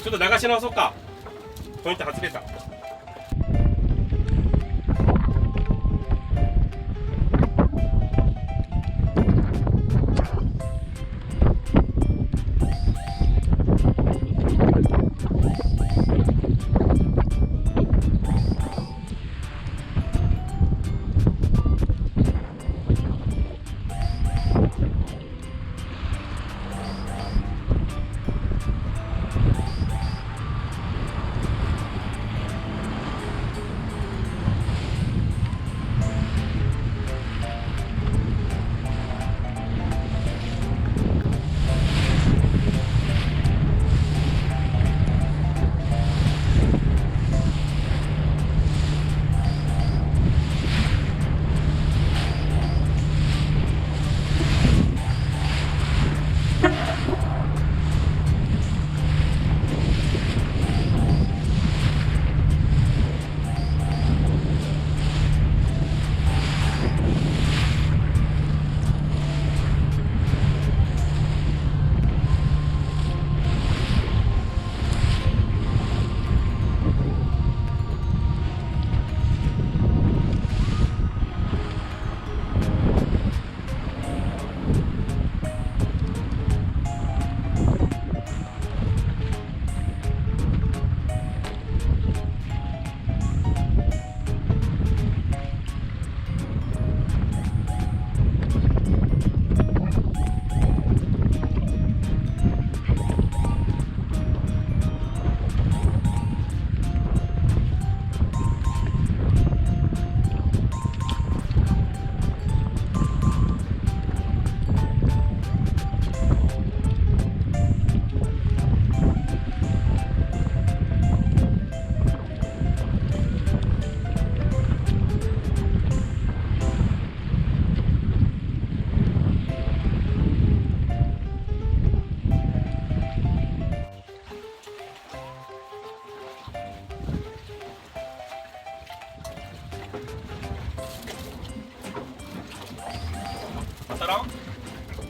ちょっと流し直そうか。ポイント外れた。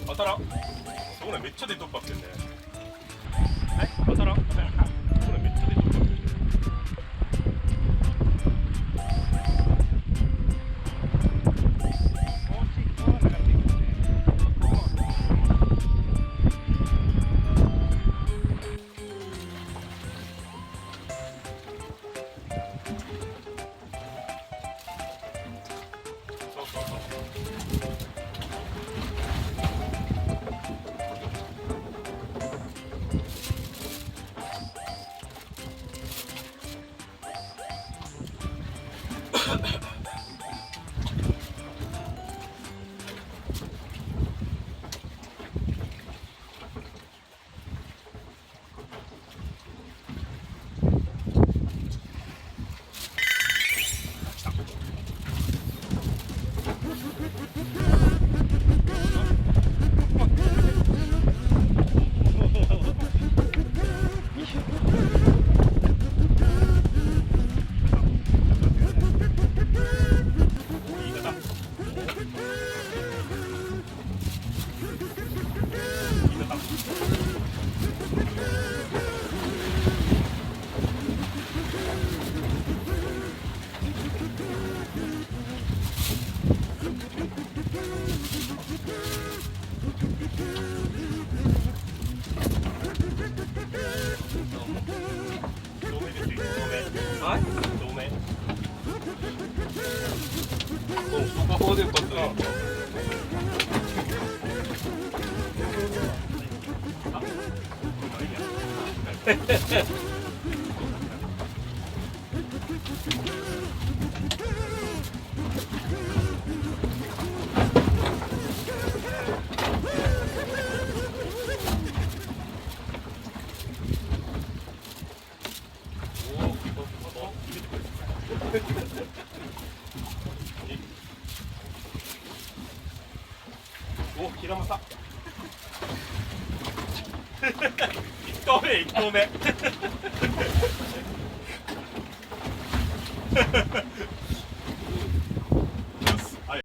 当たらんそうね、めっちゃ出とっぱってんね。当たらんそうね、めっちゃ出とっぱってんね。そうそうそう。こでよかったね。お、ヒラマサ。1投目、1投目。はい。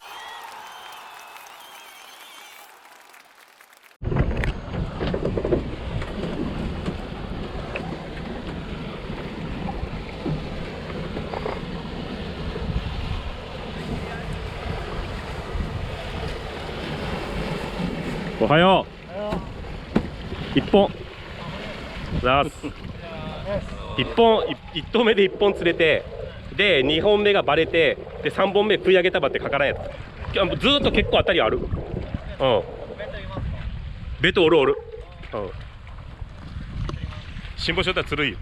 おはよう。一本。ざす。一投目で1本釣れて、で2本目がバレて、で3本目食い上げたばってかからんやつ。ずーっと結構当たりある。うん。ベトおるおる。うん。辛抱しよったら釣るいよ。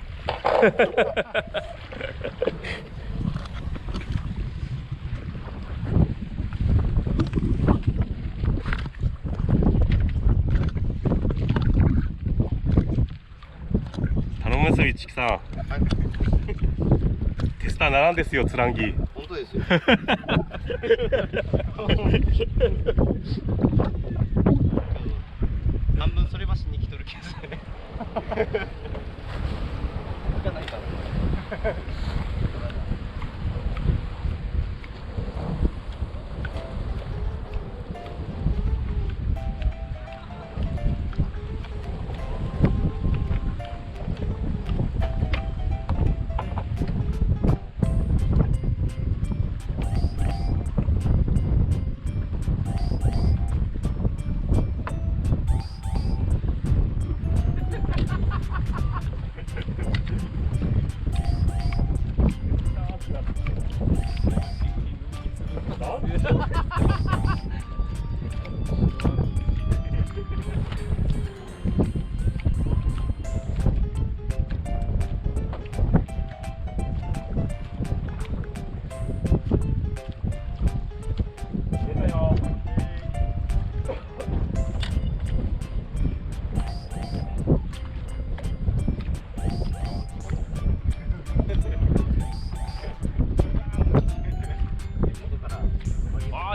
頼むす、一木さん。テスターなんですよ、つらんぎ。本当ですよ。半分それ橋に来とるけどね。行かないから。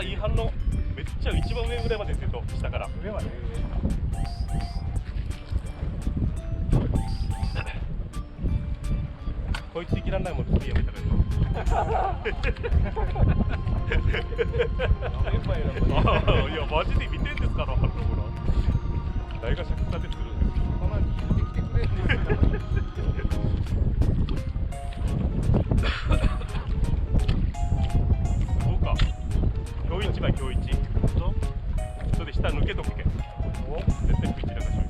いい反応。めっちゃ一番上ぐらいまで出てると、下から上までこいつ生きらんないもん、釣りやめたらいや、マジで見てんですから、反応ほら大が尺立てするんですよ。こんなに言ってきてくれるんですそうか、今日一枚、今日一それで下抜けとくけん。絶対食い散らかしよう。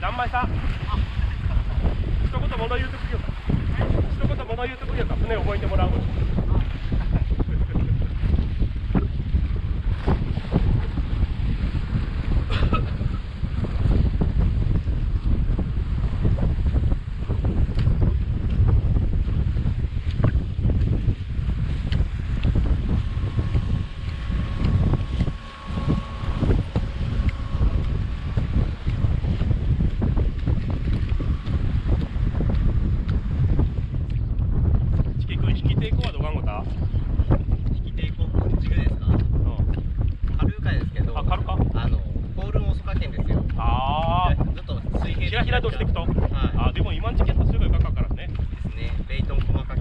何枚さん、一言物言うとくよか。一言物言うとくよか。船覚えてもらう。ひらひらとしていくと、あ、でも今んちょっとすぐかかるからね。ですね。ベイトン細かく。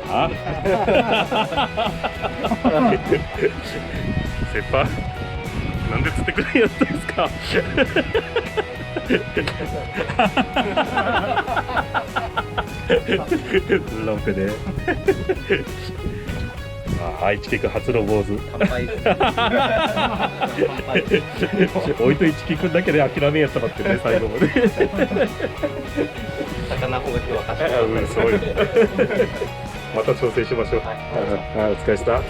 あ先輩なんで釣ってくれんやったんですか。ロンペで。ああ、一木君初の坊主。乾杯。おいと一木君だけで諦めやったばってね、最後まで。魚方が今日は貸してうん、そういう。また挑戦しましょう。はいお疲れ様。